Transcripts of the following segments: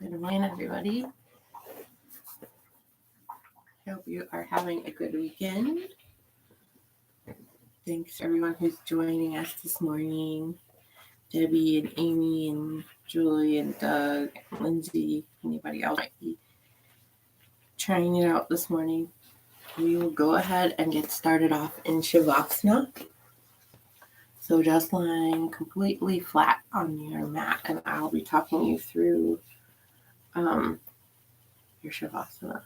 Good morning, everybody. Hope you are having a good weekend. Thanks to everyone who's joining us this morning. Debbie and Amy and Julie and Doug and Lindsay, anybody else might be trying it out this morning. We will go ahead and get started off in Shavasana. So just lying completely flat on your mat, and I'll be talking you through your Shavasana.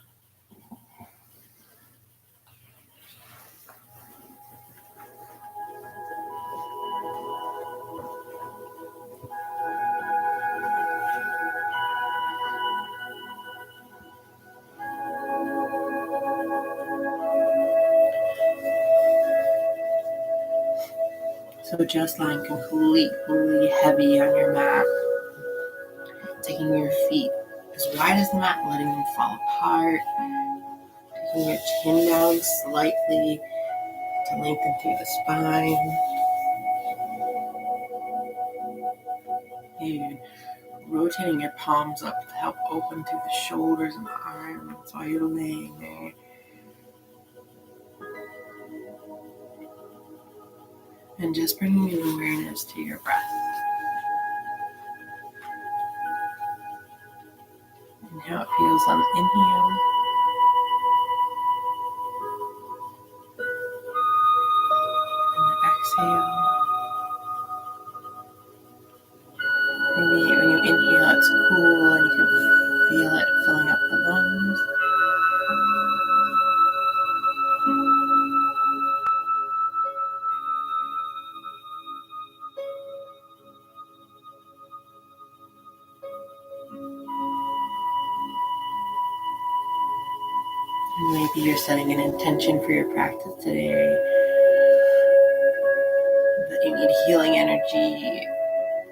So just lying completely heavy on your mat, taking your feet as wide as the mat, letting them fall apart, taking your chin down slightly to lengthen through the spine. And rotating your palms up to help open through the shoulders and the arms while you're laying there. And just bringing an awareness to your breath. And how it feels on the inhale. And the exhale. Maybe when you inhale, it's cool and you can feel it filling up the lungs. And maybe you're setting an intention for your practice today, that you need healing energy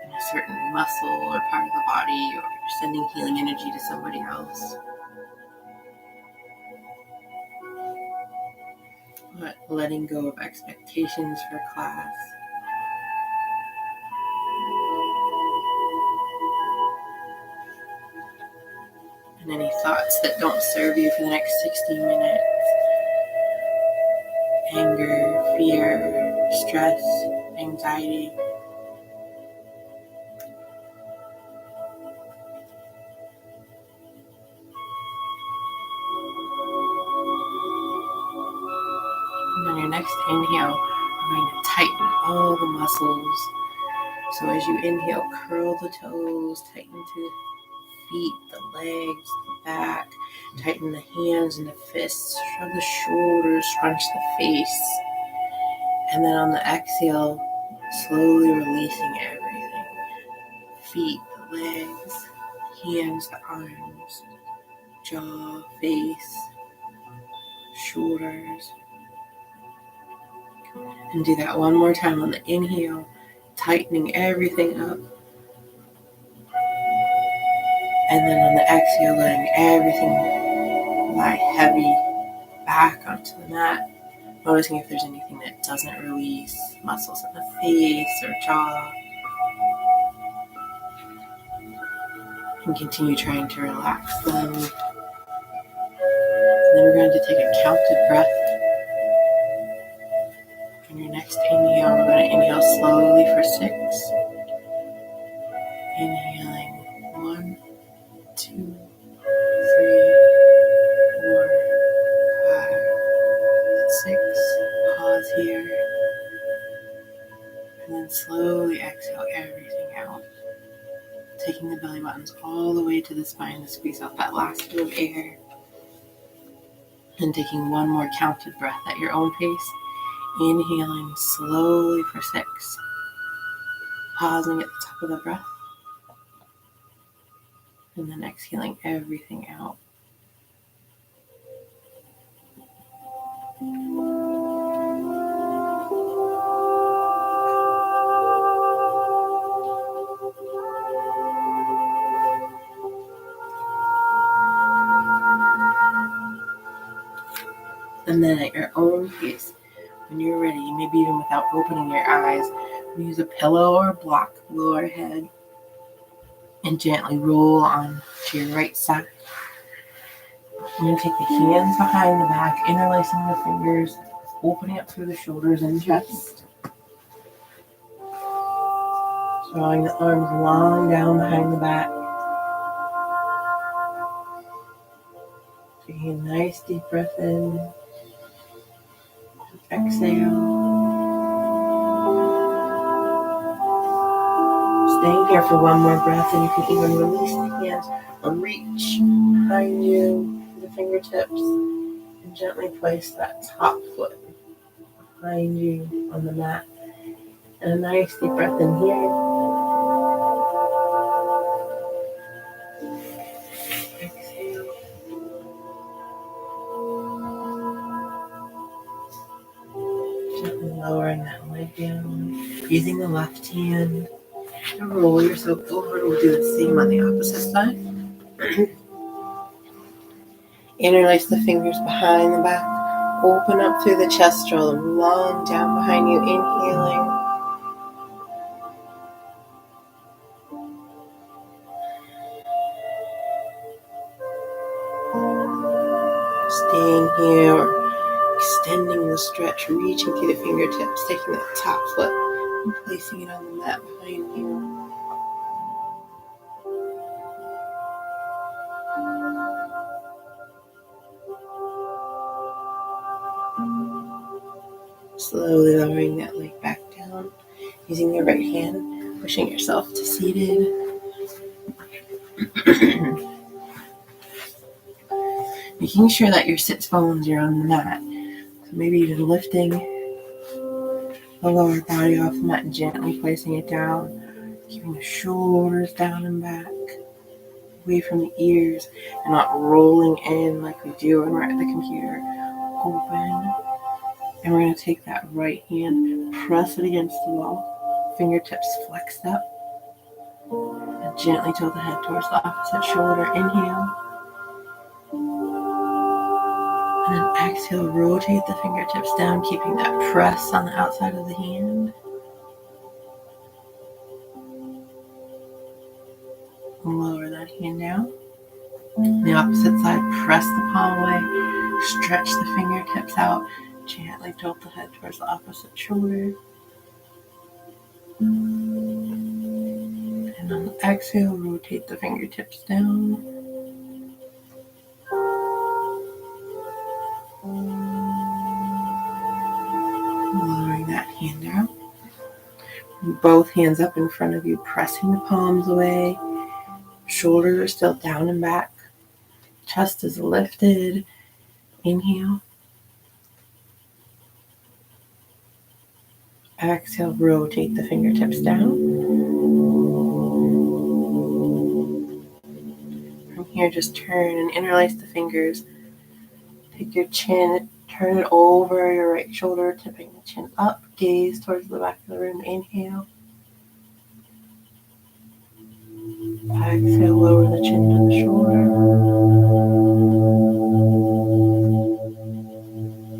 in a certain muscle or part of the body, or you're sending healing energy to somebody else. But letting go of expectations for class. And any thoughts that don't serve you for the next 60 minutes. Anger, fear, stress, anxiety. And on your next inhale, we're going to tighten all the muscles. So as you inhale, curl the toes, tighten to the feet, the legs, the back, tighten the hands and the fists, shrug the shoulders, scrunch the face. And then on the exhale, slowly releasing everything. Feet, the legs, hands, the arms, jaw, face, shoulders. And do that one more time on the inhale, tightening everything up. And then on the exhale, letting everything lie heavy back onto the mat. Noticing if there's anything that doesn't release, muscles in the face or jaw. And continue trying to relax them. And then we're going to take a counted breath. On your next inhale, we're going to inhale slowly for 6. Inhaling 1, 2, 3, 4, 5, 6. Pause here. And then slowly exhale everything out. Taking the belly buttons all the way to the spine to squeeze out that last bit of air. And taking one more counted breath at your own pace. Inhaling slowly for 6. Pausing at the top of the breath. And then exhaling everything out. And then at your own pace, when you're ready, maybe even without opening your eyes, use a pillow or a block below our head. and gently roll on to your right side. I'm going to take the hands behind the back, interlacing the fingers, opening up through the shoulders and chest. Drawing the arms long down behind the back. Taking a nice deep breath in. Exhale. Staying here for one more breath, and you can even release the hands or reach behind you, the fingertips, and gently place that top foot behind you on the mat. And a nice deep breath in here. Exhale. Gently lowering that leg down. Using the left hand to roll yourself over. We'll do the same on the opposite side. Interlace the fingers behind the back. Open up through the chest, draw them long down behind you, inhaling. Staying here, extending the stretch, reaching through the fingertips, taking that top foot and placing it on the mat behind you. Slowly lowering that leg back down, using your right hand, pushing yourself to seated. Making sure that your sits bones are on the mat. So maybe even lifting the lower body off the mat and gently placing it down, keeping the shoulders down and back, away from the ears, and not rolling in like we do when we're at the computer. Open. And we're going to take that right hand, press it against the wall, fingertips flexed up, and gently tilt the head towards the opposite shoulder. Inhale. And then exhale, rotate the fingertips down, keeping that press on the outside of the hand. Lower that hand down. The opposite side, press the palm away, stretch the fingertips out, gently tilt the head towards the opposite shoulder. And on the exhale, rotate the fingertips down. Lowering that hand down. Both hands up in front of you, pressing the palms away. Shoulders are still down and back. Chest is lifted. Inhale. Exhale, rotate the fingertips down. From here, just turn and interlace the fingers. Take your chin, turn it over your right shoulder, tipping the chin up. Gaze towards the back of the room. Inhale. Exhale, lower the chin to the shoulder.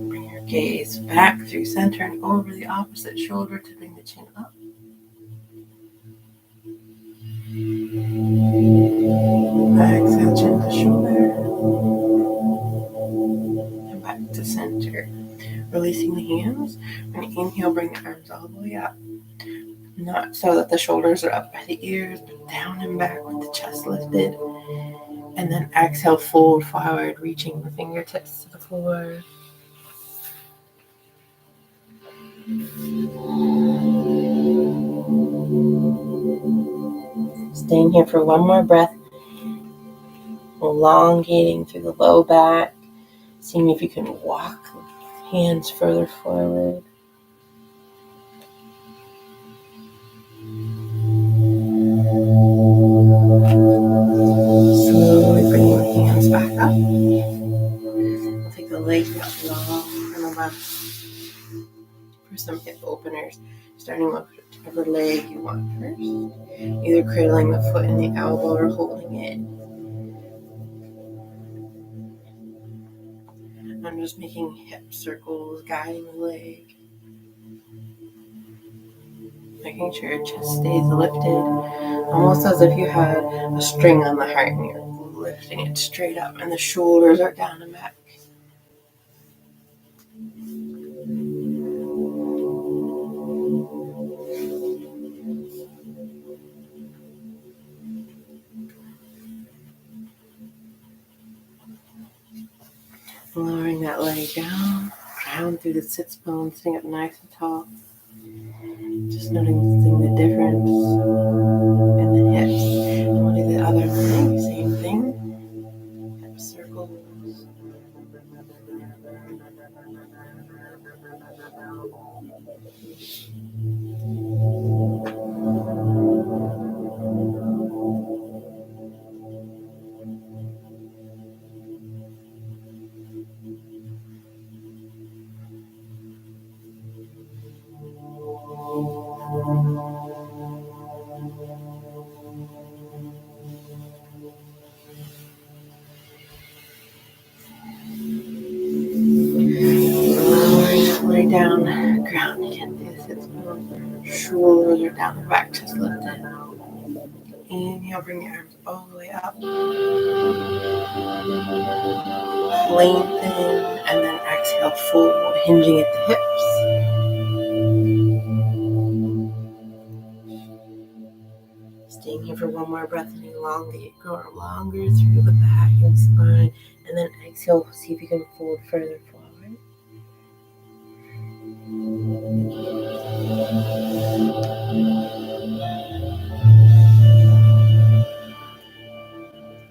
Bring your gaze back through center and over the opposite shoulder, tipping the chin up. Exhale, chin to shoulder. And back to center. Releasing the hands. We're going to inhale, bring the arms all the way up. Not so that the shoulders are up by the ears, but down and back with the chest lifted. And then exhale, fold forward, reaching the fingertips to the floor. Staying here for one more breath. Elongating through the low back. Seeing if you can walk the hands further forward. Slowly bringing the hands back up. We'll take the legs up long and above for some hip openers. Starting with whichever leg you want first. Either cradling the foot in the elbow or holding it. I'm just making hip circles, guiding the leg. making sure your chest stays lifted, almost as if you had a string on the heart and you're lifting it straight up, and the shoulders are down and back. Lowering that leg down through the sits bone, sitting up nice and tall. Just noticing the difference in the hips. And we'll do the other leg, same thing. Hip circles. Lay down, ground again through the sits bone. Shoulders are down, the back chest lifted. Inhale, bring your arms all the way up. Lengthen, and then exhale, fold, hinging at the hips. Staying here for one more breath and elongate, go longer through the back and spine, and then exhale, see if you can fold further forward.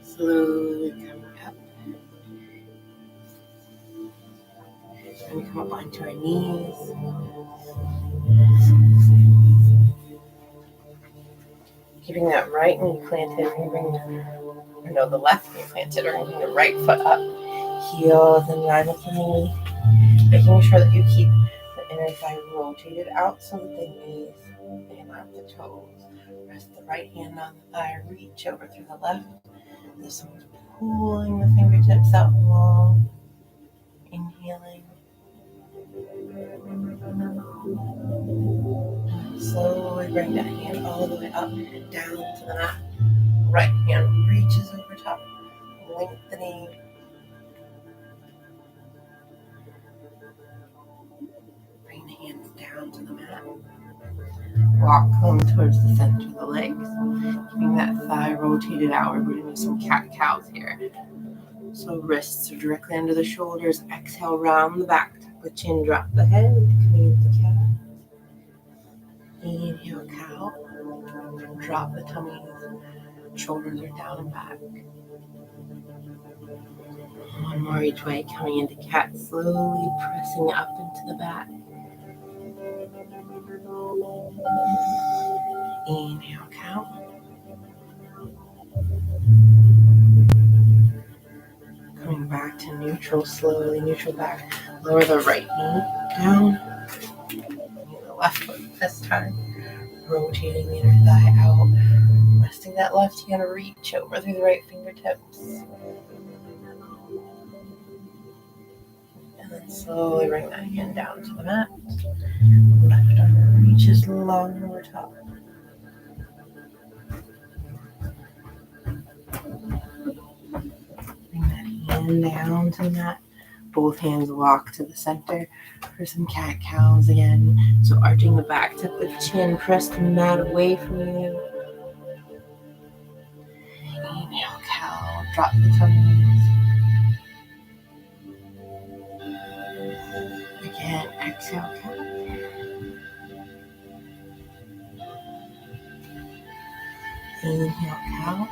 Slowly coming up. And we come up onto our knees. Keeping that right knee planted, the left knee planted, or bringing the right foot up. Heels in line with the knee. Making sure that you keep the inner thigh rotated out so that the knees line up the toes. Rest the right hand on the thigh, reach over through the left. This one's pulling the fingertips out long. Inhaling. Slowly bring that hand all the way up and down to the mat. Right hand reaches over top, lengthening. Bring the hands down to the mat. Walk them towards the center of the legs. Keeping that thigh rotated outward. We're doing some cat-cows here. So wrists are directly under the shoulders. Exhale, round the back. Tuck the chin, drop the head. Coming into cat. Inhale, cow. Drop the tummy. Shoulders are down and back. One more each way. Coming into cat. Slowly pressing up into the back. Inhale, cow. Coming back to neutral, slowly, neutral back. Lower the right knee down. The left foot this time. Rotating the inner thigh out. Resting that left hand, reach over through the right fingertips. And then slowly bring that hand down to the mat. Left arm reaches long over top. Bring that hand down to the mat. Both hands walk to the center for some cat-cows again. So arching the back, tuck the chin, press the mat away from you. Inhale, cow, drop the tummies. Again, exhale, cow. Inhale, cow.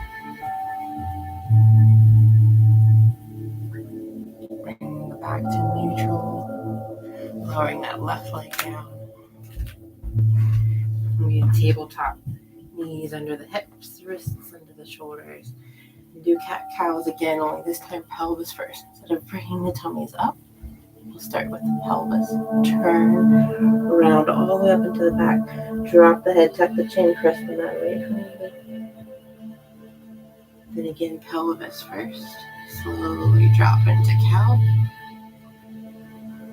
Bringing the back to neutral. Lowering that left leg down. We tabletop. Knees under the hips, wrists under the shoulders. Do cat-cows again, only this time pelvis first. Instead of bringing the tummies up, we'll start with the pelvis. Turn around all the way up into the back. Drop the head, tuck the chin, press the mat away from you. Then again, pelvis first. Slowly drop into cow.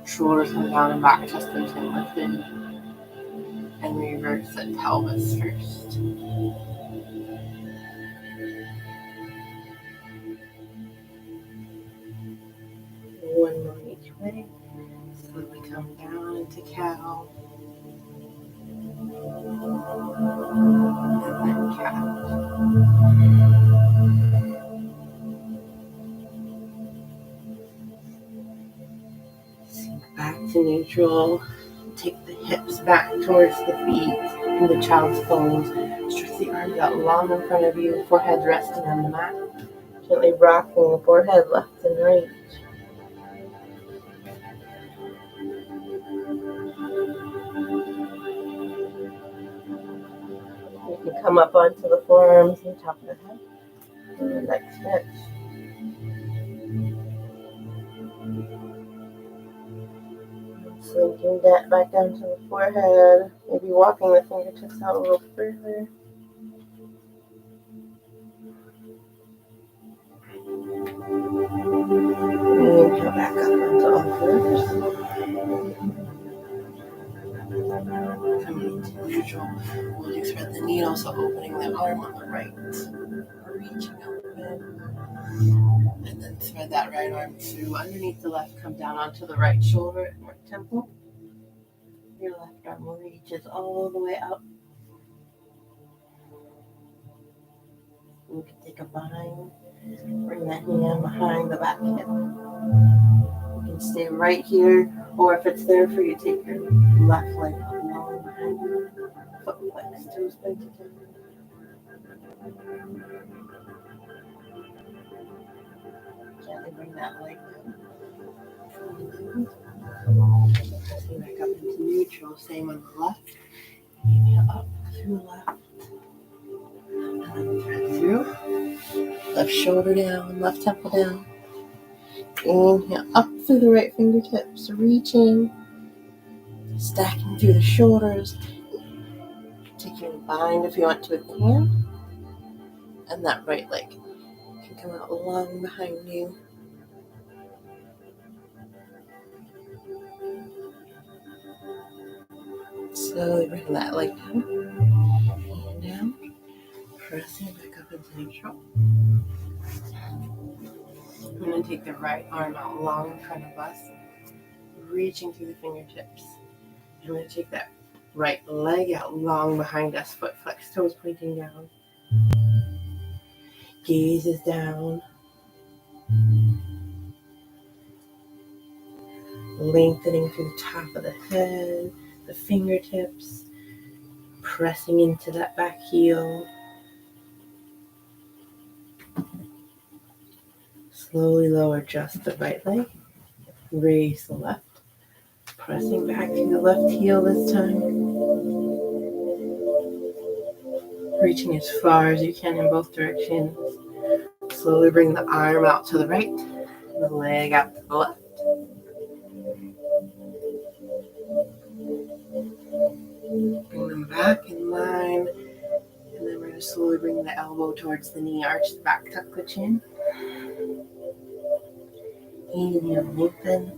Shoulders come down and back, chest and chin lifted. and reverse the pelvis first. One more each way. Slowly come down into cow. And then cat. Sink back to neutral. Take the hips back towards the feet in the child's pose. Stretch the arms out long in front of you, forehead resting on the mat. Gently rocking the forehead left and right. You can come up onto the forearms and top of the head. And the neck stretch. Sinking that back down to the forehead. Maybe walking the fingertips out a little further. Inhale back up onto all fours. Coming into neutral. We'll thread the needle, so opening the arm on the right. Reaching open. And then thread that right arm through underneath the left. Come down onto the right shoulder or temple. Your left arm reaches all the way up. You can take a bind. Bring that hand behind the back hip. You can stay right here, or if it's there for you, take your left leg up long behind you. Foot flex, toes pointed down. Gently bring that leg down. Pressing back up into neutral. Same on the left. Inhale up through left. And then thread through. Left shoulder down, left temple down. Inhale up through the right fingertips, reaching, stacking through the shoulders. Taking a bind if you want to with the hand. And that right leg can come out long behind you. Slowly bring that leg down. Hand down. Pressing back up into neutral. I'm going to take the right arm out long in front of us, reaching through the fingertips. I'm going to take that right leg out long behind us, foot flex, toes pointing down. Gaze is down. Lengthening through the top of the head, the fingertips, pressing into that back heel. Slowly lower just the right leg. Raise the left. Pressing back to the left heel this time. Reaching as far as you can in both directions. Slowly bring the arm out to the right. And the leg out to the left. Bring them back in line. And then we're going to slowly bring the elbow towards the knee. Arch the back, tuck the chin. Inhale, lengthen.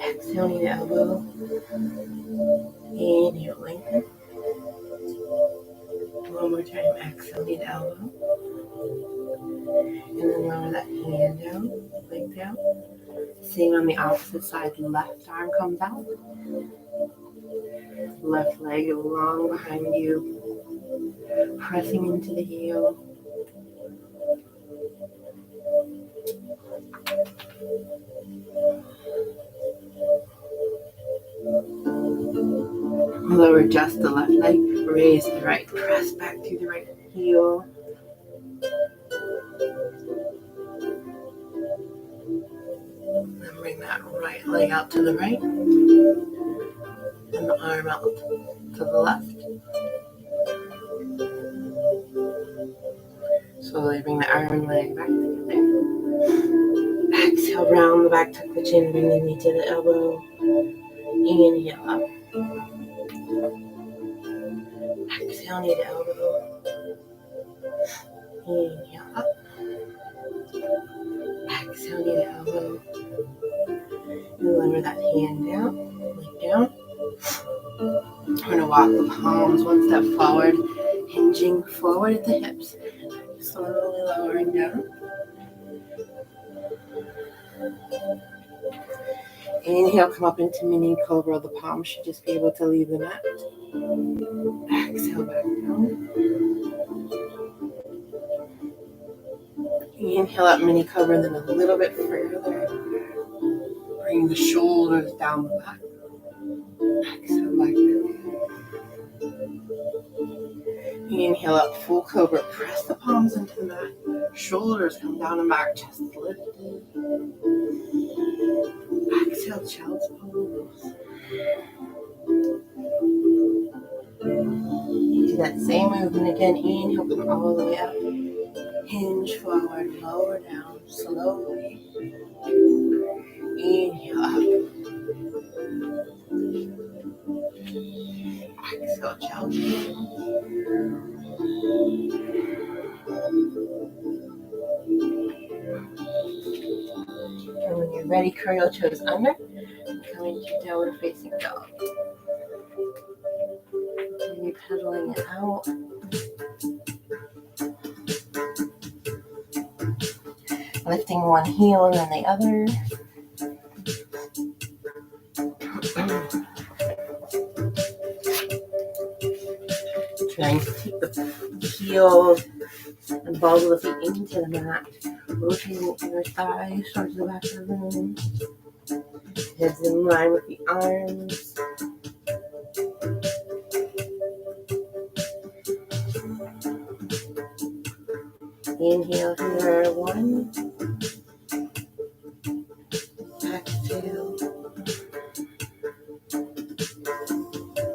Exhale, knee to elbow. Inhale, lengthen. One more time, exhale, knee to elbow. And then lower that hand down, leg down. Same on the opposite side, left arm comes out. Left leg long behind you. Pressing into the heel. Lower just the left leg, raise the right, press back through the right heel. And bring that right leg out to the right. And the arm out to the left. Slowly bring the arm and leg back together. Exhale, round the back, tuck the chin, bring the knee to the elbow. Inhale up. Exhale, knee to elbow. Inhale up. Exhale, knee to elbow. And lower that hand down, leg down. We're going to walk the palms one step forward, hinging forward at the hips, slowly lowering down. Inhale, come up into mini cobra. The palms should just be able to leave the mat. Exhale back down. Inhale up, mini cobra, and then a little bit further. Bring the shoulders down the back. Exhale back down. Inhale up, full cobra. Press the palms into the mat. Shoulders come down and back, chest lifted. Exhale, child's pose. Do that same movement again. Inhale, come all the way up. Hinge forward, lower down, slowly. Inhale up. Exhale, child's pose. And when you're ready, curl your toes under and come into downward facing dog. And you're pedaling it out. Lifting one heel and then the other. Trying to take the heels and balls of the feet into the mat. Rotating the inner thighs towards the back of the room. Heads in line with the arms. Inhale here, 1. Exhale.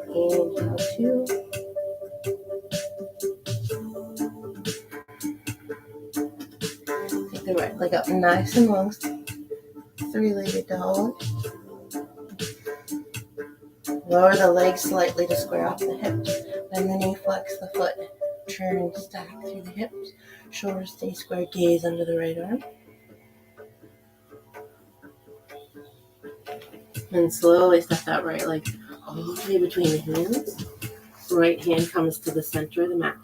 Inhale, 2. Take the right leg up nice and long. 3-legged dog. Lower the legs slightly to square off the hips. Bend the knee, flex the foot. Turn, stack through the hips. Shoulders stay square, gaze under the right arm. And slowly step that right leg all the way between the hands. Right hand comes to the center of the mat.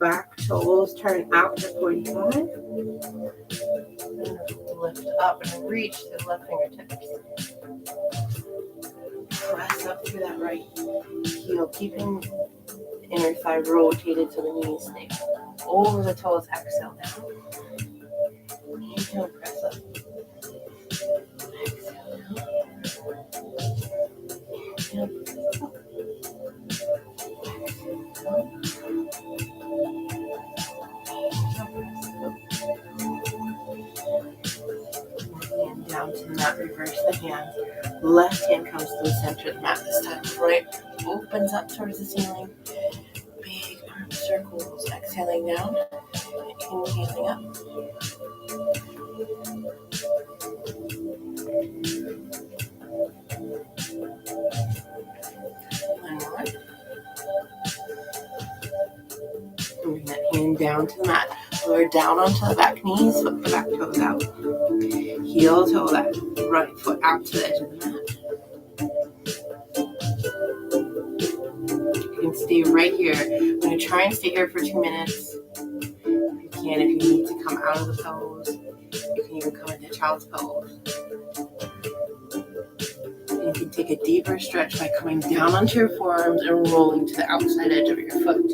Back toes turn out at 45. Lift up and reach the left fingertips. Press up through that right heel, keeping the inner thigh rotated so the knees stay over the toes. Exhale down. Inhale, press up. Exhale down. Inhale, press up. Hand down to the mat, reverse the hands. Left hand comes to the center of the mat this time. Right opens up towards the ceiling. Big arm circles. Exhaling down. Inhaling up. One more. Bring that hand down to the mat. Lower down onto the back knees. Flip the back toes out. Heel toe that right foot out to the edge of the mat. You can stay right here. I'm going to try and stay here for 2 minutes. If you can, if you need to come out of the pose, you can even come into child's pose. And you can take a deeper stretch by coming down onto your forearms and rolling to the outside edge of your foot.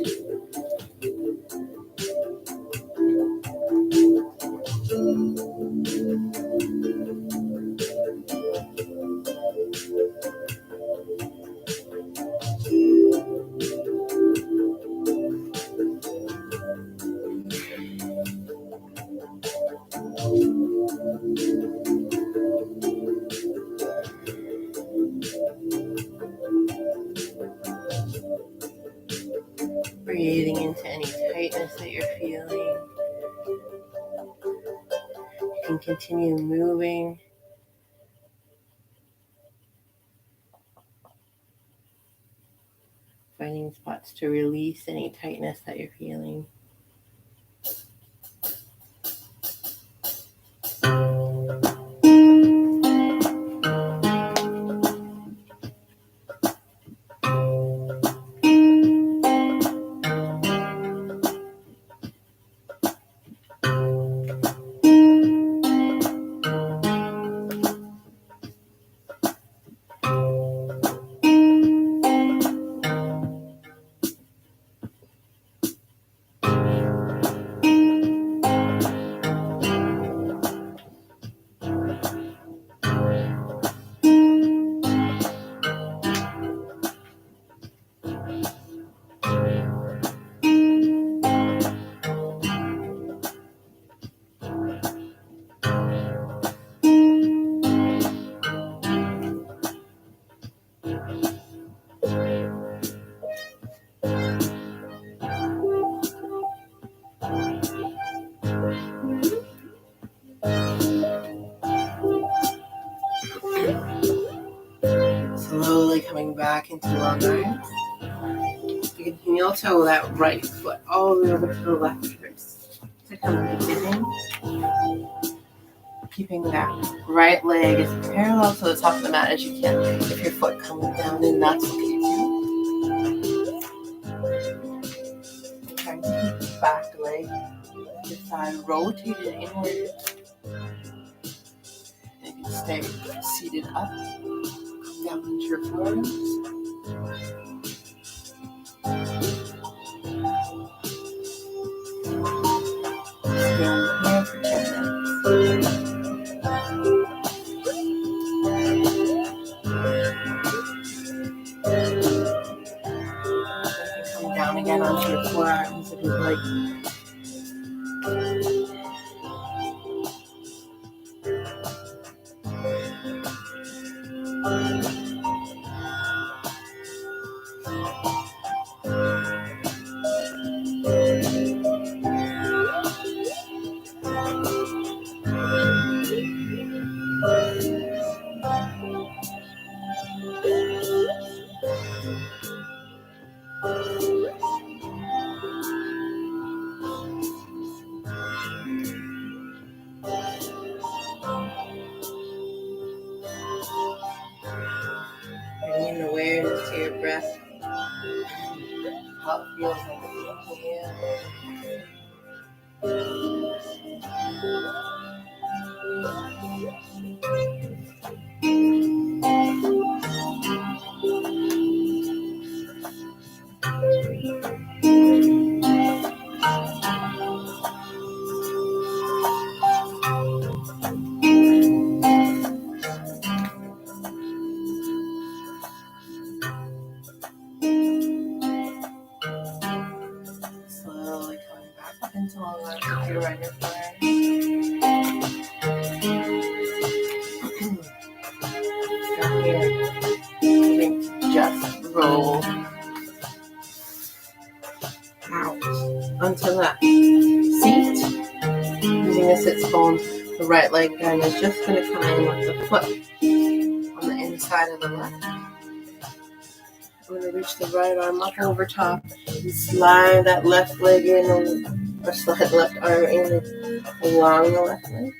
Breathing into any tightness that you're feeling. You can continue moving. Finding spots to release any tightness that you're feeling. back into long arms. You can heel toe that right foot all the way over to the left wrist to come beginning. Keeping that right leg as parallel to the top of the mat as you can. If your foot comes down, then that's okay too. Trying to keep the back leg to the side rotated inward. You can stay seated up, down into your forearms. Stay on here for 10 minutes. Come down again onto your forearms if you'd like. Bringing awareness to your breath. How it feels like here. Slowly coming back up into long arms if you're right your forearm. From here, moving to just roll out onto that seat. Using the sits bone, the right leg down is just going to come in with the foot on the inside of the left. I'm going to reach the right arm up over top and slide that left leg in, or slide left arm in along the left leg.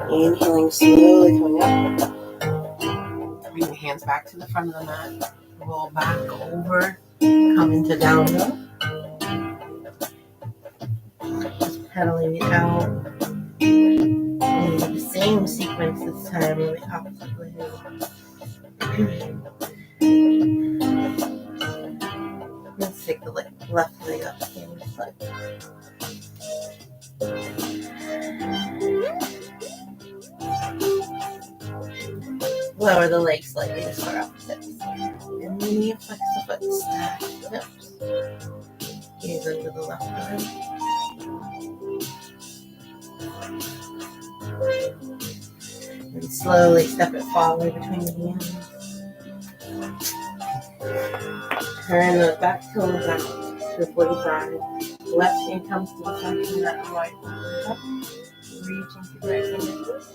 Inhaling slowly, coming up. Bring the hands back to the front of the mat. Roll back over. Come into down dog. Just pedaling it out. And the same sequence this time with the opposite leg. Let's take the left leg up. Same foot. Lower the leg slightly to start off the hips. And then you flex the foot, stack the hips. Gaze under the left arm. And slowly step it forward between the hands. Turn those back toes out to 45. Left hand comes to the center of that right foot. Reach into the right fingertips.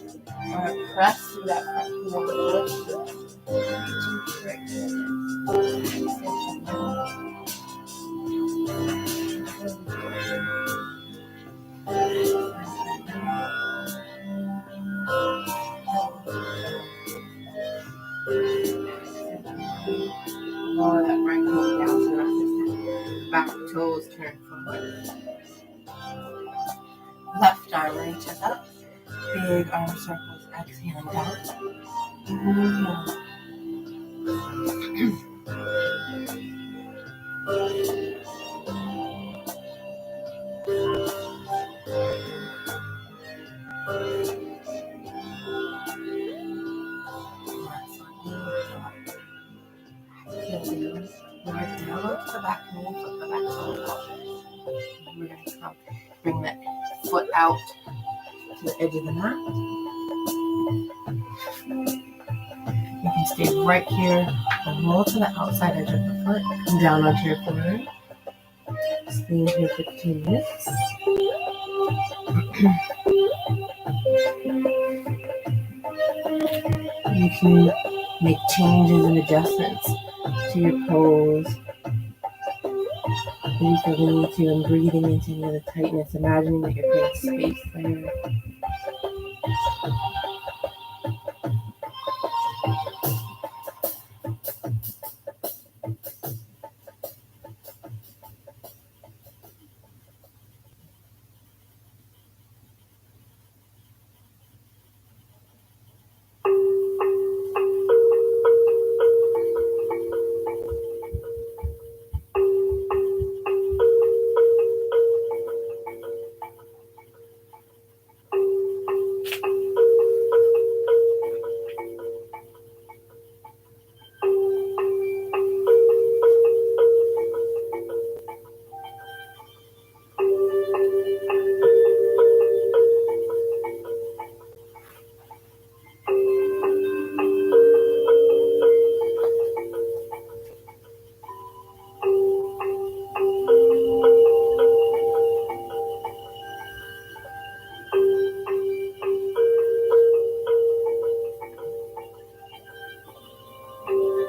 Or press through that front heel over the left foot. Reach into the right Lower that right foot down to the rest of the back toes turn forward. Left arm reaches up. Big arm circles, exhaling down. Inhale. Right down onto the back knee, put the back toe out. We're going to come, bring that foot out to the edge of the mat. You can stay right here and roll to the outside edge of the foot. Come down onto your forearm. Stay here for 2 minutes. You can make changes and adjustments to your pose. If you feel the need to, and breathing into any of the tightness, imagining that you're creating space there.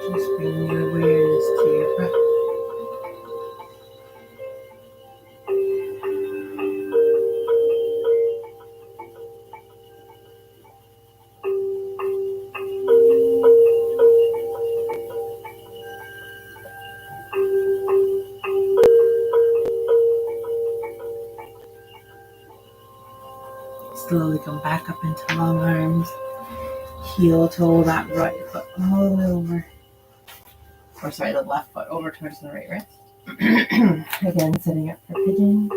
Just bring your awareness to your breath. Slowly come back up into long arms. Heel toe that right foot all the way over. Or sorry, the left foot over towards the right wrist. Again, sitting up for pigeon.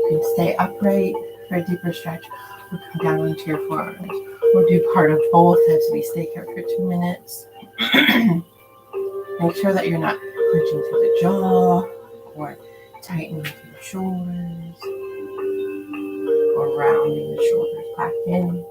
You can stay upright for a deeper stretch, or come down onto your forearms, or do part of both as we stay here for 2 minutes. Make sure that you're not clenching through the jaw, or tightening through the shoulders, or rounding the shoulders back in.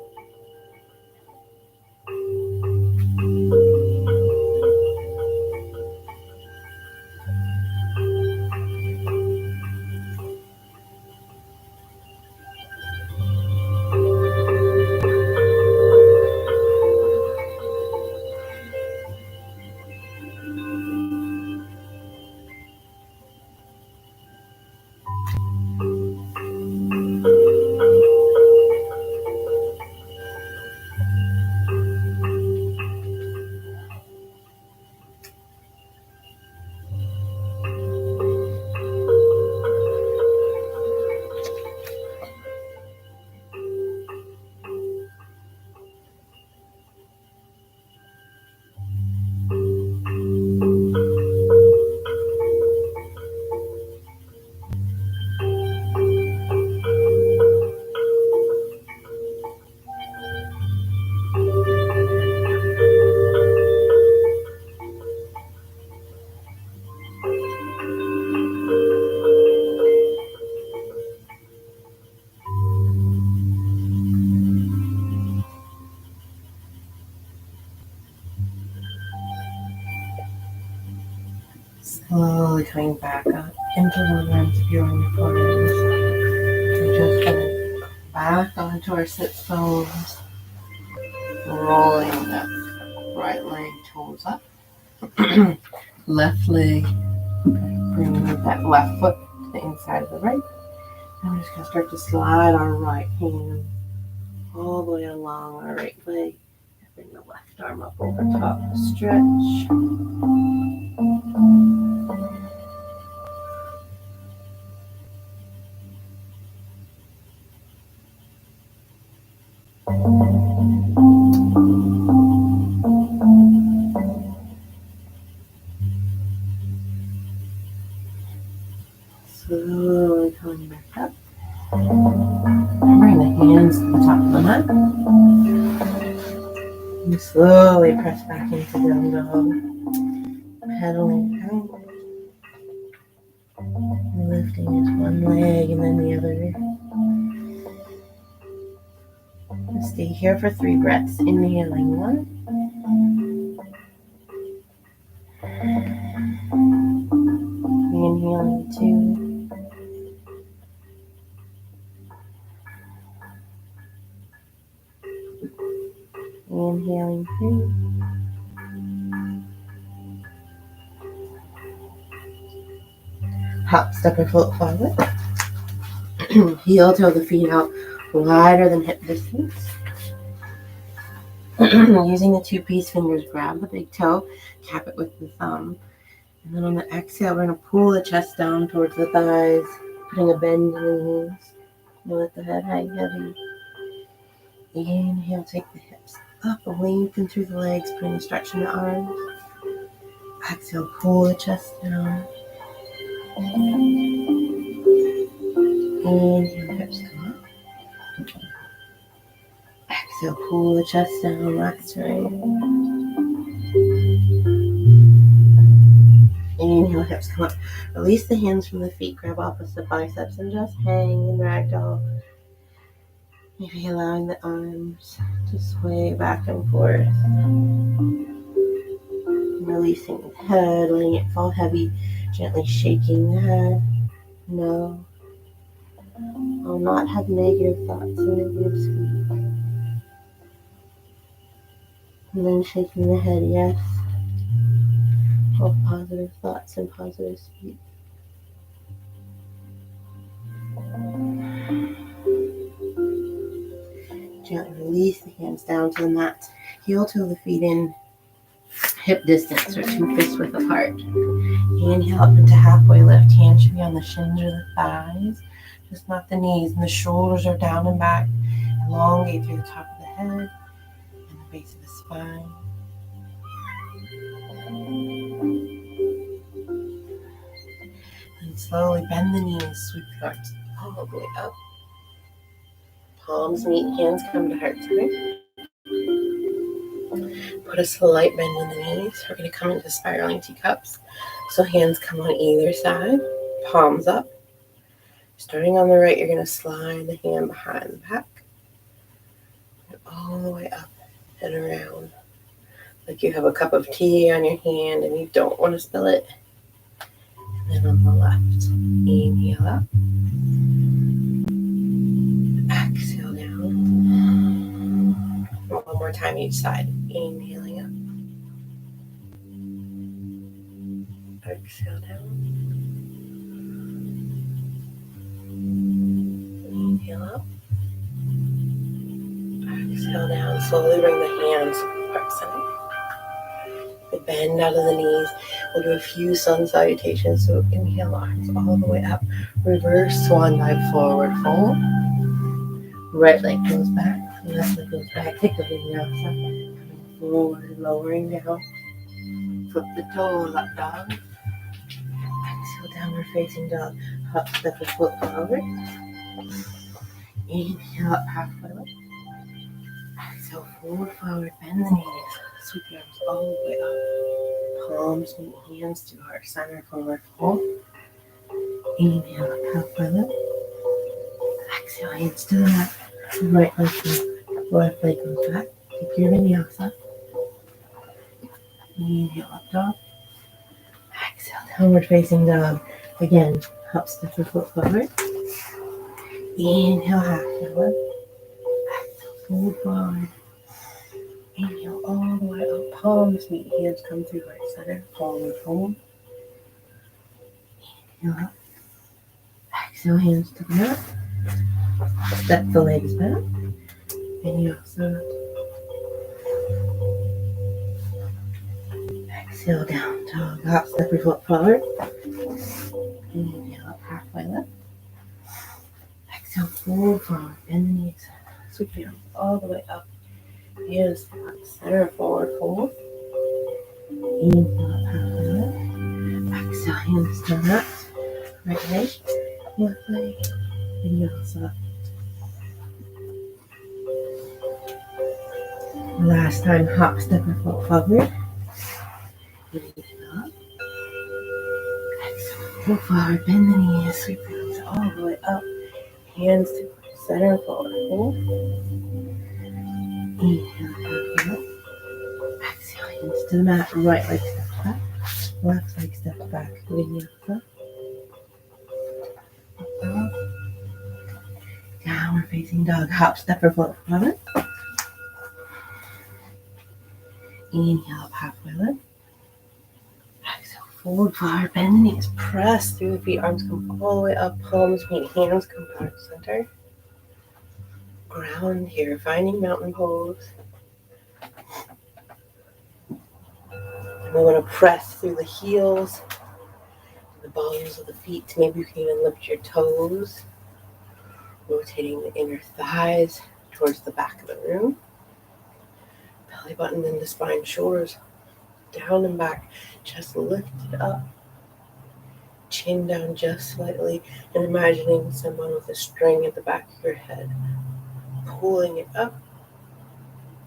Slowly coming back up into one arms if you're on your forearms. We're just going back onto our sit bones, rolling that right leg toes up. Left leg, bringing that left foot to the inside of the right. And we're just going to start to slide our right hand all the way along our right leg. Bring the left arm up over top, stretch. Slowly coming back up. Bring the hands to the top of the mat. And slowly press back into down dog. Pedaling out. And lifting just one leg and then the other. Stay here for 3 breaths. Inhaling 1. Inhaling 2. Inhaling 3. Hop, step, or float forward. Heel toe the feet out wider than hip distance. Using the 2 peace fingers, grab the big toe, cap it with the thumb. And then on the exhale, we're going to pull the chest down towards the thighs, putting a bend in the knees. You let the head hang heavy. Inhale, take the hips up, lengthen through the legs, putting a stretch in the arms. Exhale, pull the chest down. Inhale, hips come up. Exhale, pull the chest down, last time. Inhale, hips come up. Release the hands from the feet, grab opposite biceps, and just hang in ragdoll. Maybe allowing the arms to sway back and forth. Releasing the head, letting it fall heavy, gently shaking the head. No. I'll not have negative thoughts and negative speech. And then shaking the head, yes. All positive thoughts and positive speech. Gently release the hands down to the mat. Heel toe the feet in hip distance or 2 fists width apart. Inhale up into halfway lift. Hands should be on the shins or the thighs. Just not the knees. And the shoulders are down and back. Elongate through the top of the head and the base of the spine. And slowly bend the knees. Sweep the arms all the way up. Palms meet, hands come to heart center. Put a slight bend in the knees. We're going to come into spiraling teacups. So hands come on either side, palms up. Starting on the right, you're going to slide the hand behind the back. And all the way up and around. Like you have a cup of tea on your hand and you don't want to spill it. And then on the left, inhale up. Exhale down. One more time each side. Inhaling up. Exhale down. Inhale up. Exhale down. Slowly bring the hands to heart center. They bend out of the knees. We'll do a few sun salutations. So inhale, arms all the way up. Reverse swan dive, forward fold. Right leg goes back. Left leg goes back. Take the vinyasa. Coming forward, lowering down. Flip the toes, up dog. Exhale, downward facing dog. Hop, step, and foot forward. Inhale up, halfway lift. Exhale, forward, bend the knees. Sweep the arms all the way up. Palms meet hands to heart center, forward fold. Inhale up, halfway lift. Exhale, hands to the mat. Right leg goes back, left leg goes back. Take your vinyasa. Inhale up dog. Exhale, downward facing dog. Again, hop, step your foot forward. Inhale, halfway lift. Exhale, fold forward. Inhale all the way up. Palms meet hands, come through right center. Forward fold. Inhale up. Exhale, hands to the mat. Step the legs back. Vinyasa. Exhale, down dog. Hop, step your foot forward. Inhale up, halfway lift. Exhale, fold forward. Bend the knees. Sweep your arms all the way up. Hands to heart center, forward fold. Inhale up, halfway lift. Exhale, hands to the mat. Right leg, left leg, vinyasa. Last time, hop, step, and foot forward. Inhale up. Exhale, fold forward, bend the knees, sweep your arms all the way up. Hands to center, forward fold. Inhale, halfway up. Exhale, hands to the mat. Right leg steps back. Left leg steps back. Vinyasa. Up. Downward facing dog. Hop, step, or float forward. Inhale up halfway lift. Exhale, forward fold. Bend the knees. Press through the feet. Arms come all the way up. Palms meet. Hands come back center. Ground here. Finding mountain pose. And we want to press through the heels, the balls of the feet. Maybe you can even lift your toes. Rotating the inner thighs towards the back of the room. Belly button into spine, shoulders down and back, chest lifted up, chin down just slightly, and imagining someone with a string at the back of your head, pulling it up,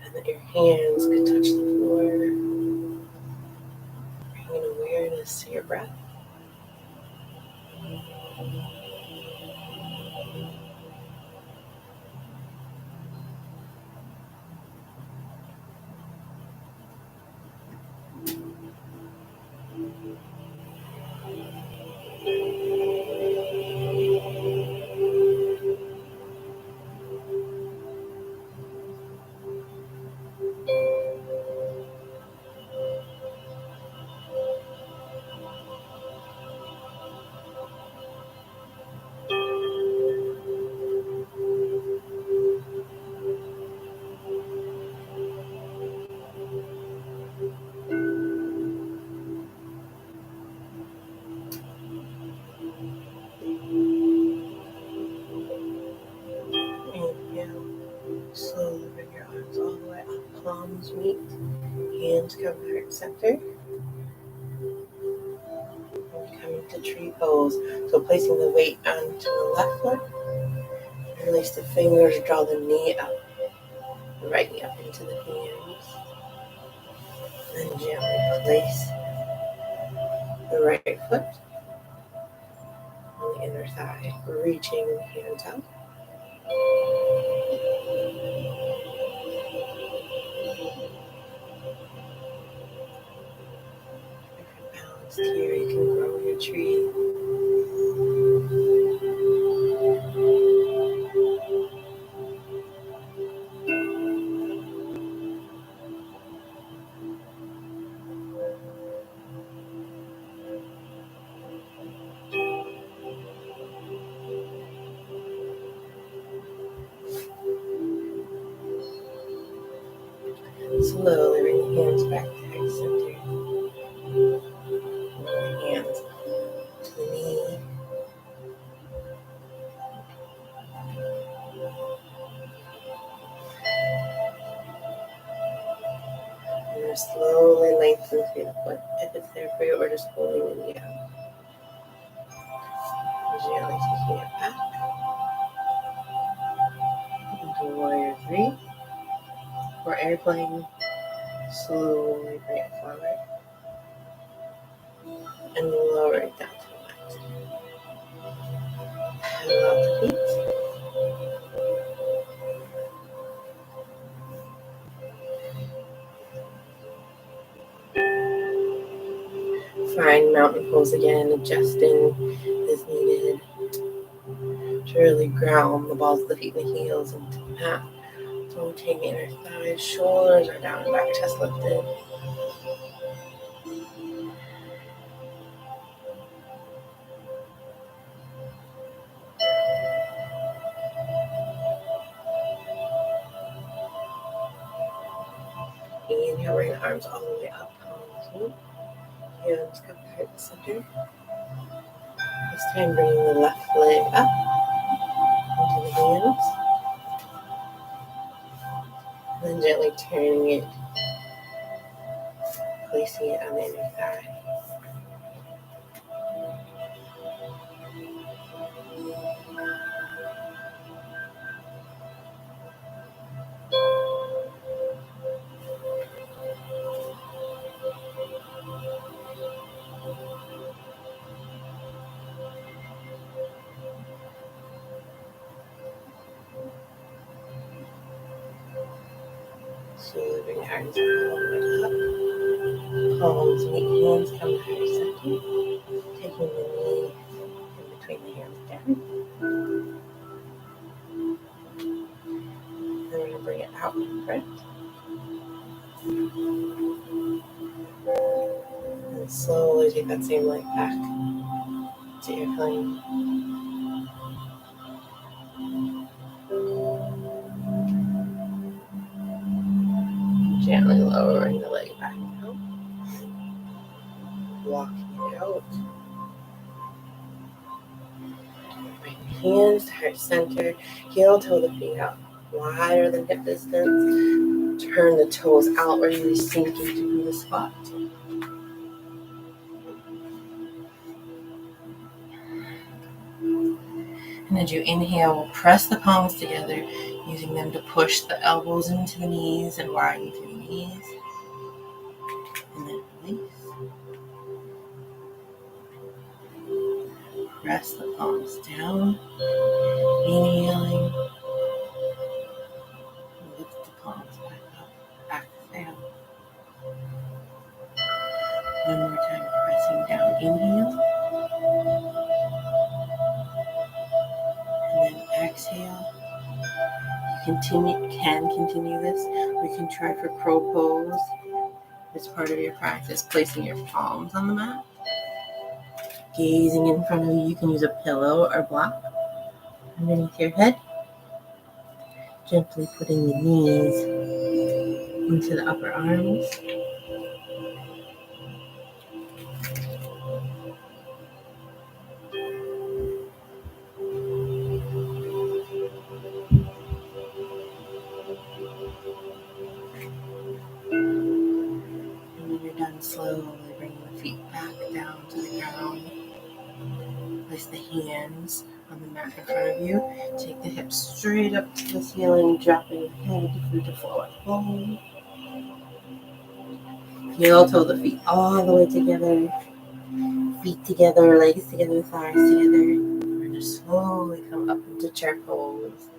and that your hands could touch the floor, bringing awareness to your breath. Inhale, slowly bring your arms all the way up, palms meet, hands come heart center. Coming to tree pose. So placing the weight onto the left foot. Release the fingers, draw the knee up. The right knee up into the hands. Then gently place the right foot on the inner thigh. Reaching the hands out. If you're balanced here, you can grow your tree. Slowly bring the hands back to heart center. Bring the hands to the knee. And then slowly lengthen through the foot if it's there for you, or just holding the knee up. Gently taking it back into warrior three. For airplane, slowly bring it forward and lower it down to the left. Pedal out the feet. Find mountain pose again, adjusting as needed to really ground the balls of the feet and the heels into the mat. Rotating inner thighs, shoulders are down and back, chest lifted. Inhale, bring the arms all the way up, palms meet. Hands come to heart center. This time bringing the left leg up into the hands. And then gently turning it, placing it on the inner thigh. Bring your arms all the way up. Palms meet hands, come to heart center. Taking the knee in between the hands down. Then we're going to bring it out in front. And slowly take that same leg back to your plank. Gently lowering the leg back down. Walking it out. Bring the hands to heart center. Heel toe the feet out wider than hip distance. Turn the toes out, really sink into Buddha squat. And as you inhale, we'll press the palms together, using them to push the elbows into the knees and widen through the knees. And then release. Press the palms down. Inhaling. Lift the palms back up. Exhale. One more time, pressing down. Inhale. And then exhale. You can continue this. We can try for crow pose as part of your practice, placing your palms on the mat. Gazing in front of you. You can use a pillow or block underneath your head. Gently putting the knees into the upper arms. And when you're done, slowly bringing the feet back down to the ground. Place the hands on the mat in front of you. Take the hips straight up to the ceiling, dropping the head through the forward fold. Heel toe the feet all the way together. Feet together, legs together, thighs together. We're going to slowly come up into chair pose.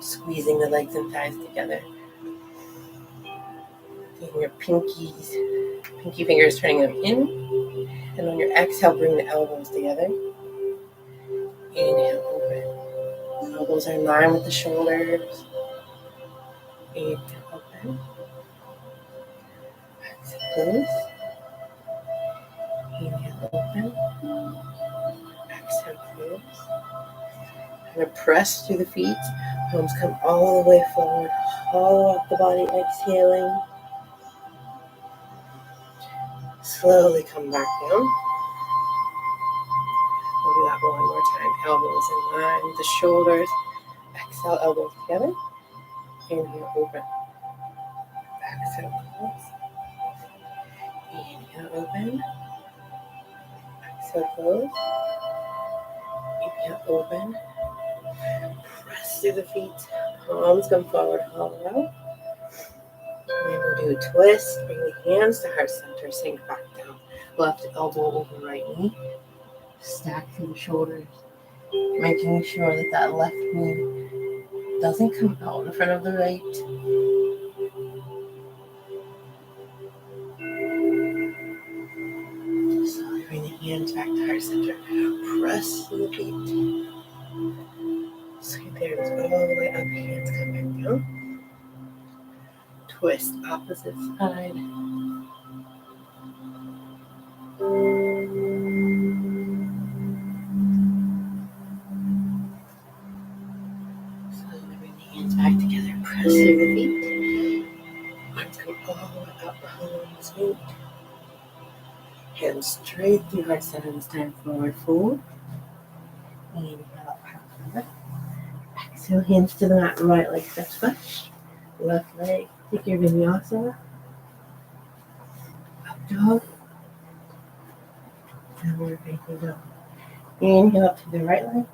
Squeezing the legs and thighs together. Taking your pinky fingers, turning them in. And on your exhale, bring the elbows together. Inhale, open. Elbows are in line with the shoulders. Inhale, open. Exhale, close. Inhale, open. Exhale, close. I'm going to press through the feet. Palms come all the way forward. Hollow out the body, exhaling. Slowly come back down. We'll do that one more time. Elbows in line with the shoulders. Exhale, elbows together. Inhale, open. Exhale, close. Inhale, open. Exhale, close. Inhale, open. Press through the feet. Palms come forward, hollow out. And we'll do a twist. Bring the hands to heart center. Sink back down. Left elbow over right knee. Stack through the shoulders. Making sure that left knee doesn't come out in front of the right. Slowly bring the hands back to heart center. Press through the feet. Sweep the arms all the way up. Hands come back down. Twist opposite side. Slowly bring the hands back together. Press through the feet. Arms come all the way up. Palms meet. Hands straight through heart center. This time forward fold. Inhale up, half over. Exhale, hands to the mat. Right leg steps flush. Left leg. Take your vinyasa. Up dog. Downward facing dog. Inhale up to the right leg.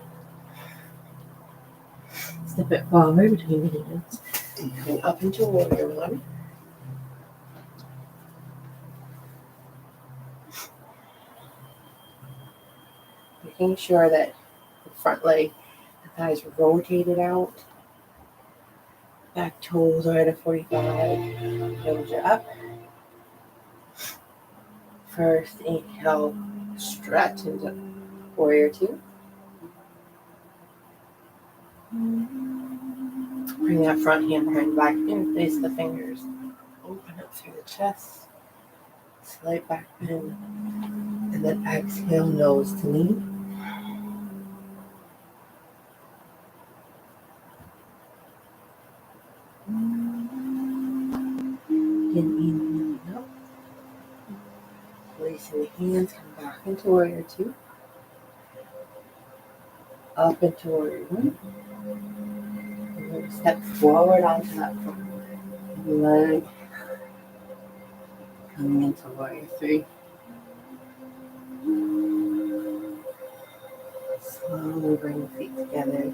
Step it forward between the hands. And coming up into warrior one. Making sure that the front leg, the thighs rotated out. Back toes are at a 45. Build you up. First inhale, stretch into warrior two. Bring that front hand behind the back in, place the fingers. Open up through the chest. Slight back bend. And then exhale, nose to knee. Inhale up. Placing the hands, come back into warrior two. Up into warrior one. And then step forward onto that front leg. Coming into warrior three. Slowly bring the feet together.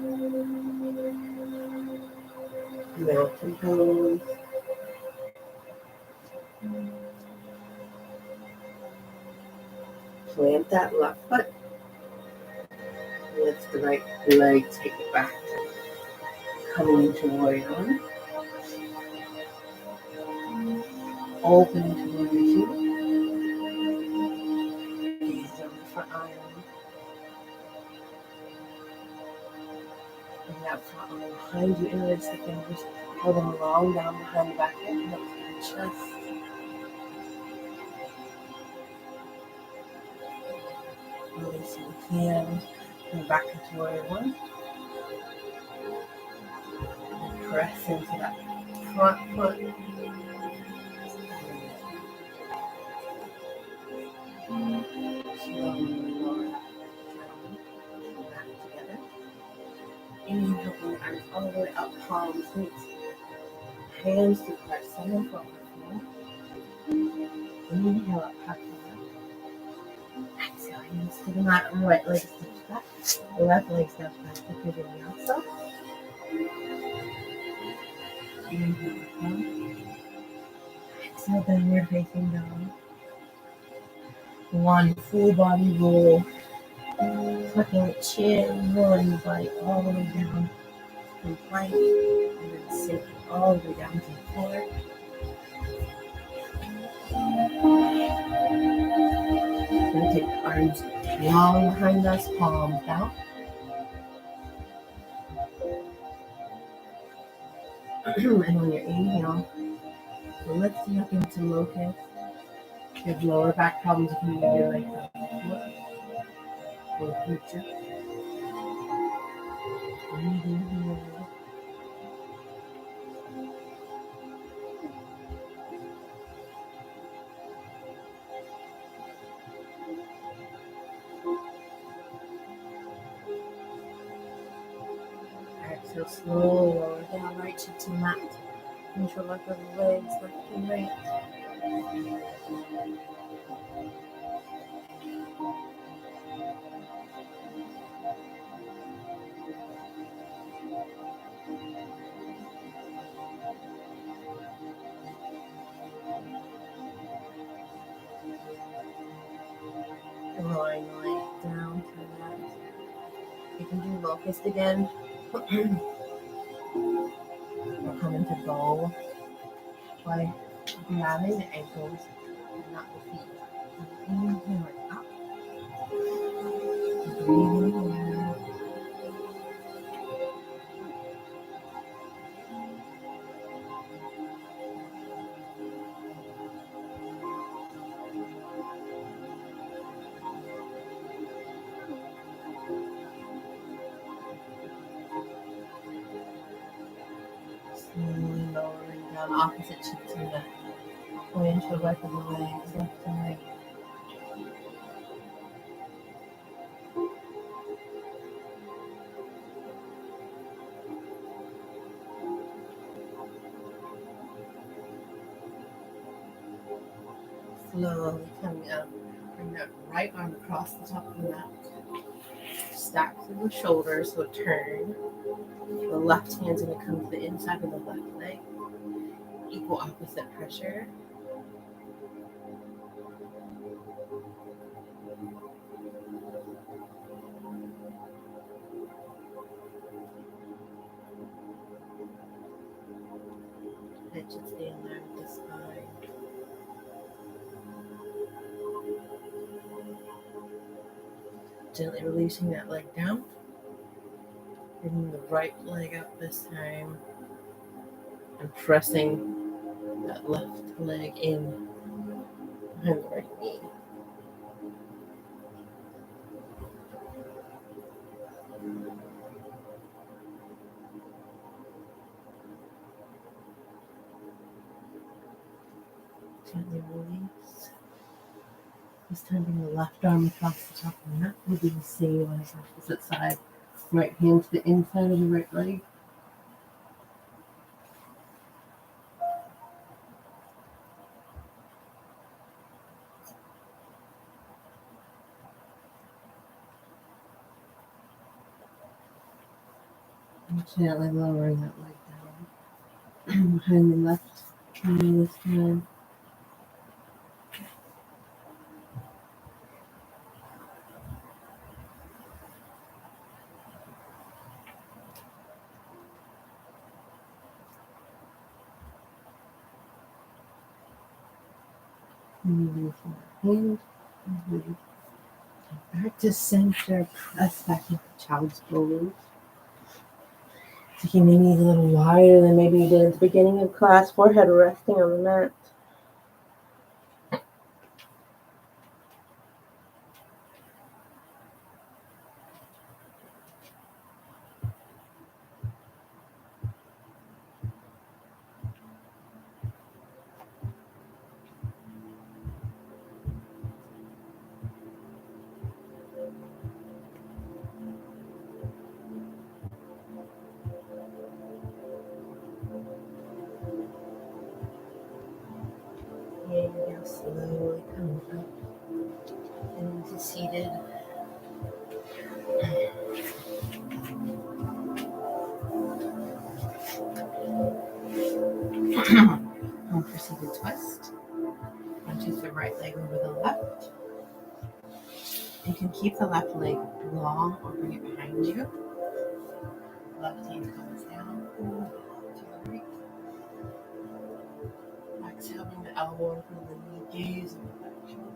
Mountain pose. Plant that left foot. Lift the right leg, take it back. Coming into warrior one. Open into warrior two. Gaze over the front arm. Bring that front arm behind you, interlace the fingers. Hold them long down behind the back leg, up to the chest. Releasing the hands. Come back into warrior one. And press into that front foot. Slowly lower that down. Back together. Inhale, bring the arms all the way up, palms meet. Hands to press center forward. Inhale up, half forward. Exhale, hands to the mat, and right leg steps back. The left leg steps back quicker than the outside. Inhale up. Exhale, downward facing dog. One full body roll. Tucking the chin, rolling the body all the way down. And plank, and then sinking all the way down to the floor. We're going to take the arms long behind us, palms down. And on your inhale, lifting up into locust. If you have lower back problems, you can move your legs up to the floor. Or future. Breathing here. Exhale, slowly lower down, right cheek to mat. Control up of the legs, left and right. Lowering the leg down to the mat. You can do locust again. We'll come into bow by grabbing the ankles and not the feet. Inhale up. Breathing in. Slowly lowering down opposite cheek to neck. Point into the back of the legs, left and right. Slowly coming up. Bring that right arm across the top of the mat. Stack through the shoulders, so turn. The left hand's going to come to the inside of the left leg. Equal opposite pressure. it should stay in line with the spine. Gently releasing that leg down. Bringing the right leg up this time. And pressing that left leg in behind the right knee. Gently release. This time bring the left arm across the top of the mat. We'll do the same on the opposite side. Right hand to the inside of the right leg. And gently lowering that leg down. Behind the left knee this time. Releasing that hand. And back to center. Press back into child's pose. Taking maybe a little wider than maybe you did at the beginning of class. Forehead resting on the mat. Inhale, slowly come up and into seated. And for seated twist. Punches the right leg over the left. You can keep the left leg long or bring it behind you. Left hand comes down to the right. Exhale, bring the elbow in front of the knee, gaze in the back shoulder.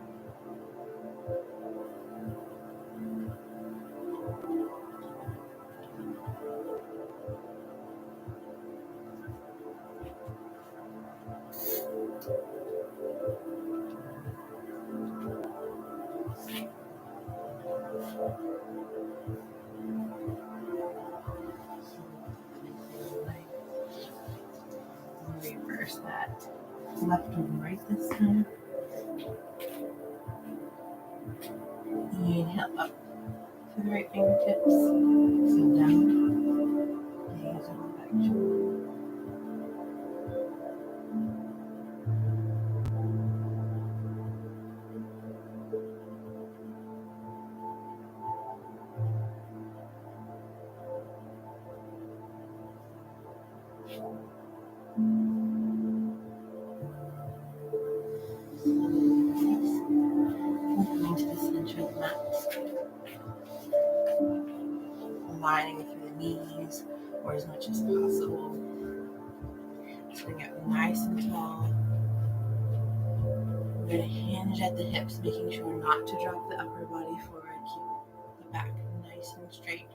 Reverse that. Left and right this time. Inhale up to the right fingertips. Exhale down. Gaze on the back shoulder. Coming to the center of the mat. Aligning through the knees or as much as possible. Sitting up nice and tall. We're going to hinge at the hips, making sure not to drop the upper body forward. Keep the back nice and straight,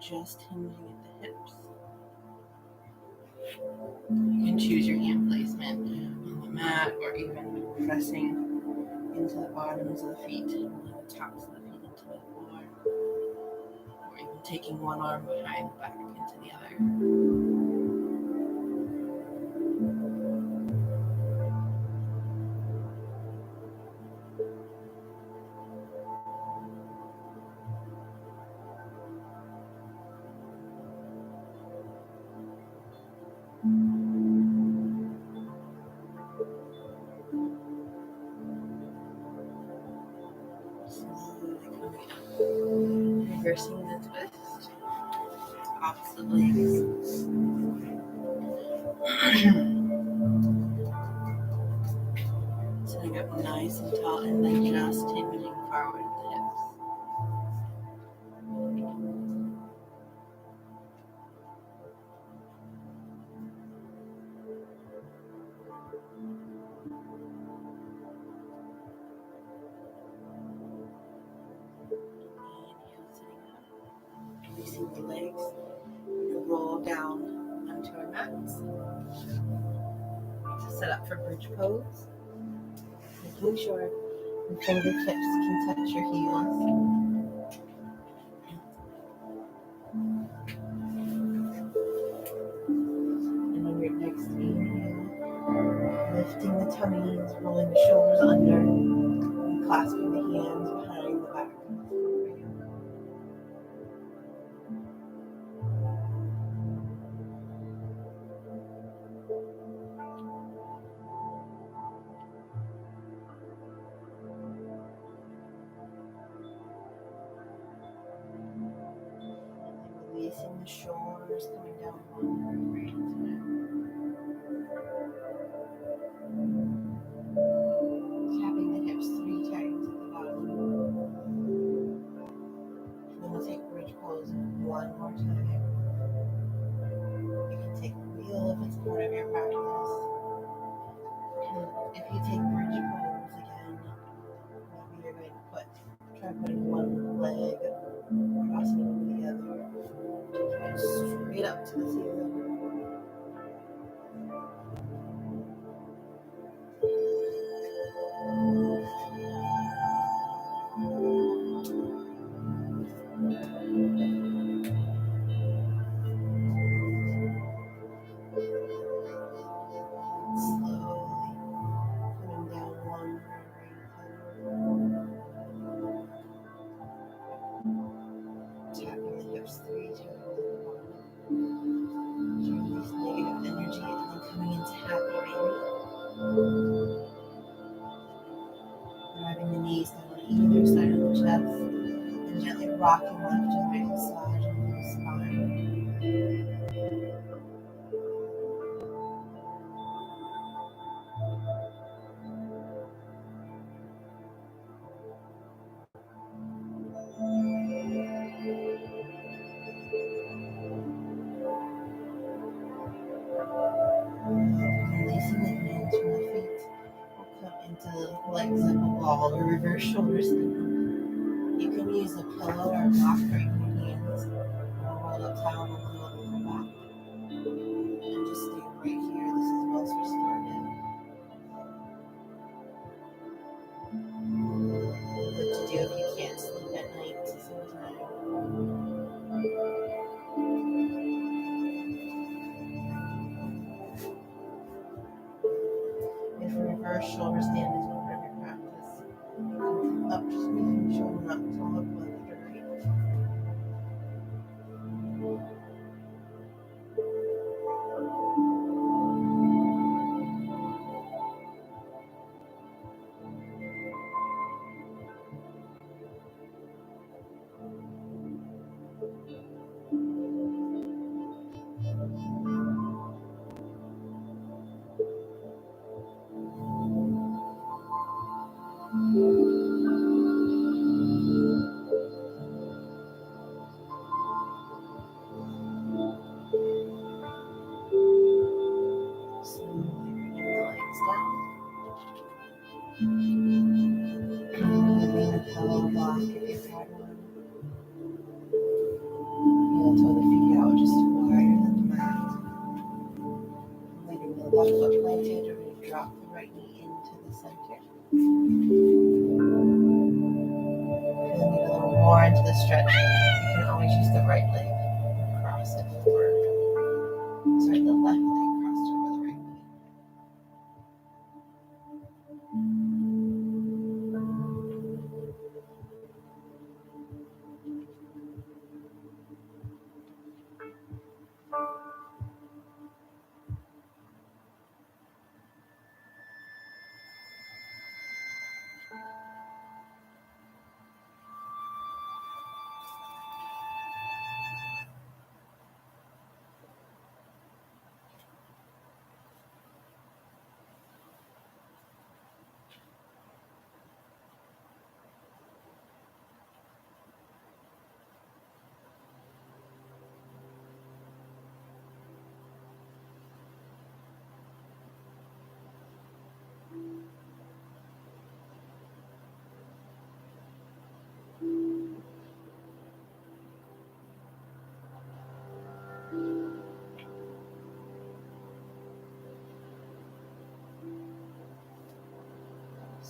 just hinging at the hips. You can choose your hand placement on the mat or even pressing into the bottoms of the feet and the tops of the feet into the floor. Or even taking one arm behind the back into the other. Slowly coming up. Reversing the twist. Opposite legs. Sitting up nice and tall and then just hinging forward at the hips. releasing the legs. We're going to roll down onto our mats to set up for bridge pose. Making sure your fingertips can touch your heels. And on your next inhale, lifting the tummies, rolling the shoulders under, and clasping the hands behind the back. Releasing the shoulders, coming down one right into it. Tapping the hips 3 times at the bottom. Then we'll take bridge pose one more time. You can take wheel if it's part of your practice. And if you take bridge pose again, maybe you're going to try putting one leg crossing over the other. Straight up to the ceiling. Tapping the hips 3 times at the bottom. To release negative energy and then coming into happy baby. Driving the knees down on either side of the chest and gently rocking left and right massage into the spine. Releasing the hands from the feet. We'll come into legs up a ball or reverse shoulder stand. You can use a pillow or a block right in your hands, or a roll up towel on the middle of your back. And just stay right here. This is most restorative. Good to do if you can't sleep at night sometime. If a reverse shoulder stand is part of your practice, you can come up, just making sure not to look left or right. Slowly bringing the legs down. Moving the pillow block if you've had one. You'll toe the feet out just wider than the mat. Letting the left foot planted, or going to drop the right knee into the center. Feeling a little more into the stretch. You can always use the right leg and cross it forward. Sorry, the left leg crossed over the right knee.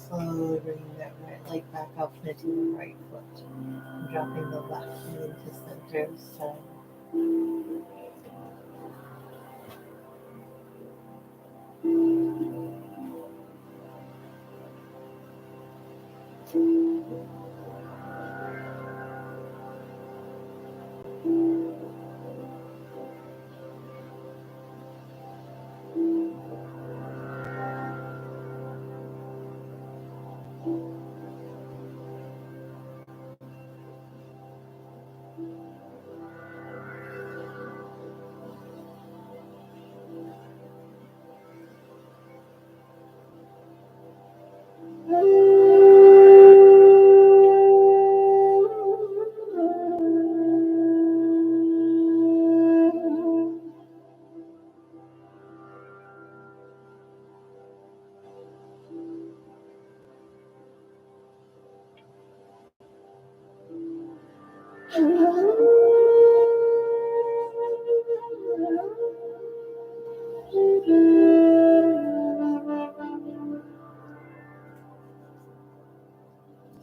Slowly bringing that right leg back up, planting the right foot, and dropping the left knee into center this time.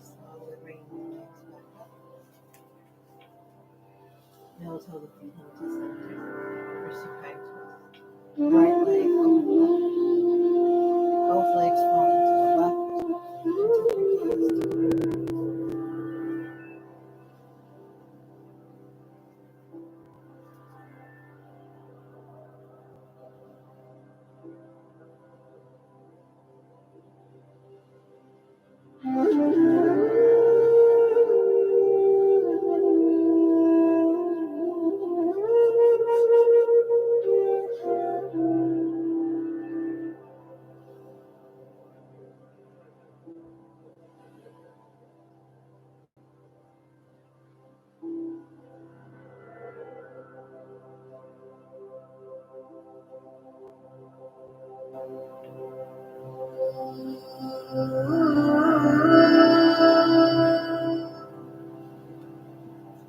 Slowly bringing the legs back up. Now toe the feet into center. Porcupine twist. Right leg over left. Both legs fall into the left. And take your gaze to the right.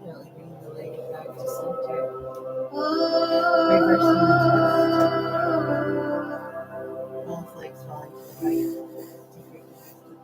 Gently bringing the legs back to center. Reversing the twist. Both legs falling to the right. Take your gaze to the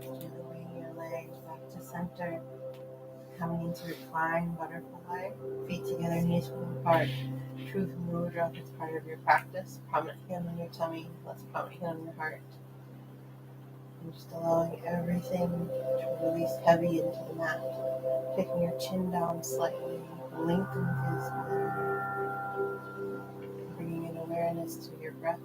Gently bringing your legs back to center. Coming into recline, butterfly. Feet together, knees pulled apart. Truth Mudra, if it's part of your practice. Prominent hand on your tummy, less prominent hand on your heart. And just allowing everything to release heavy into the mat. Taking your chin down slightly, lengthen through the spine. Bringing in awareness to your breath.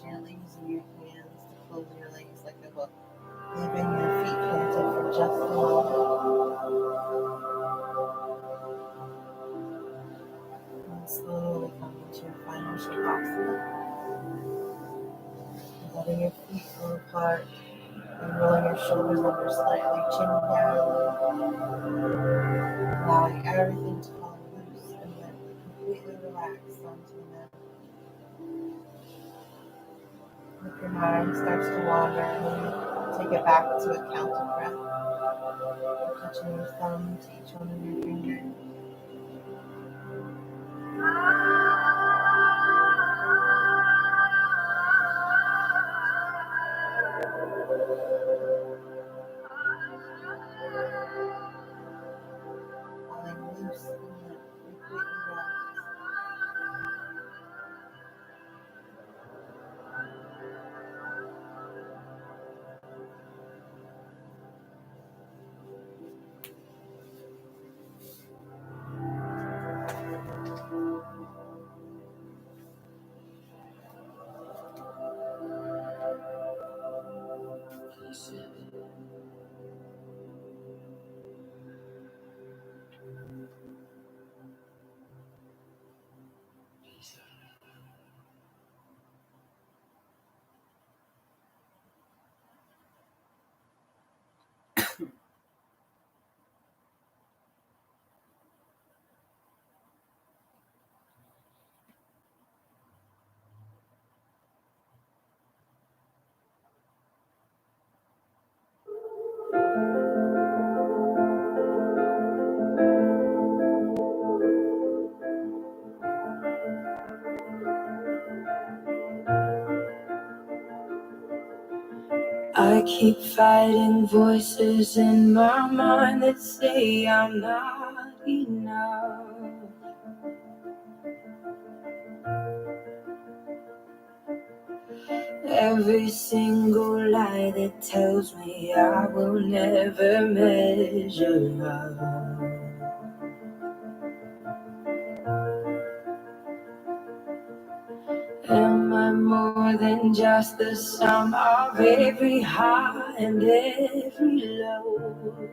Gently using your hands to close your legs like a hook. Leaving your feet planted for just a moment. And slowly coming to your final Shavasana. Letting your feet go apart and rolling your shoulders under slightly, chin down. Allowing everything to fall loose. relax onto them. If your mind starts to wander, take it back to a counted breath. You're touching your thumb to each one of your fingers. Falling loose and completely relaxed. I keep fighting voices in my mind that say I'm not enough. Every single lie that tells me I will never measure up. Am I more than just the sum of every high and every low?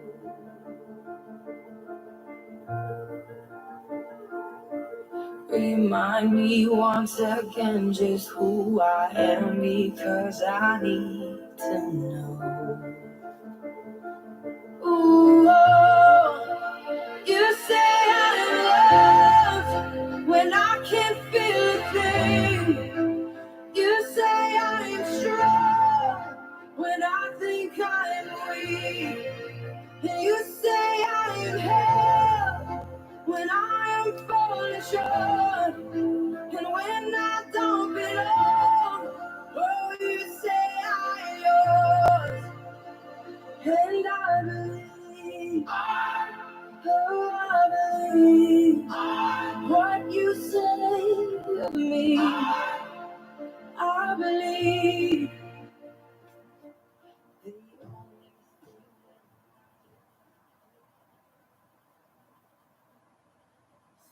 Remind me once again just who I am, because I need to know. Ooh, oh, you say I'm loved when I can't feel a thing. You say I'm strong when I think I'm weak. And you say I'm held when I am falling short. And when I don't belong, oh, you say I'm yours. And I believe, oh, I believe what you say of me. I believe.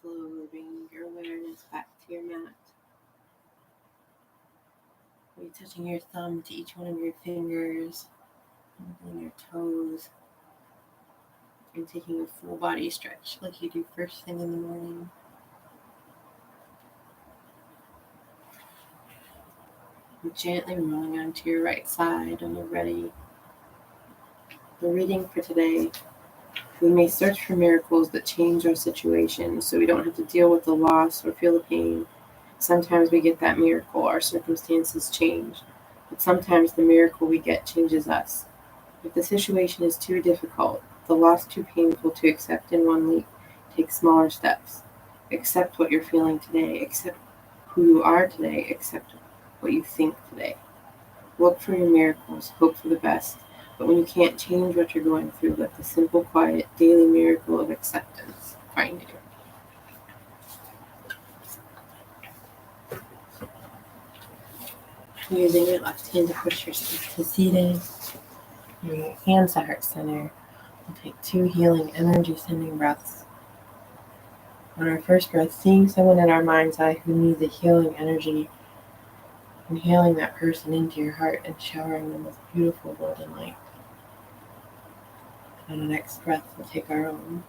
Slowly bring your awareness back to your mat. You're touching your thumb to each one of your fingers, and your toes, and taking a full body stretch like you do first thing in the morning. And gently rolling onto your right side when you're ready. The reading for today: we may search for miracles that change our situation so we don't have to deal with the loss or feel the pain. Sometimes we get that miracle, our circumstances change, but sometimes the miracle we get changes us. If the situation is too difficult, the loss too painful to accept in one leap, take smaller steps. Accept what you're feeling today, accept who you are today, accept what you think today. Look for your miracles, hope for the best, but when you can't change what you're going through, let the simple, quiet, daily miracle of acceptance find you. Using your left hand to push yourself to seated, your hands to heart center. We'll take 2 healing energy sending breaths. On our first breath, seeing someone in our mind's eye who needs a healing energy, inhaling that person into your heart and showering them with beautiful golden light. And on the next breath, we'll take our own.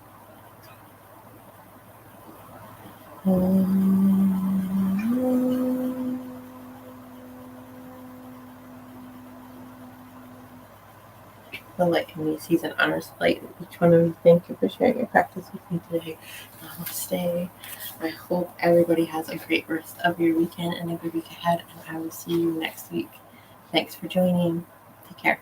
the light in me sees and honors the light in each one of you. Thank you for sharing your practice with me today. Namaste. I hope everybody has a great rest of your weekend and a good week ahead, and I will see you next week. Thanks for joining. Take care.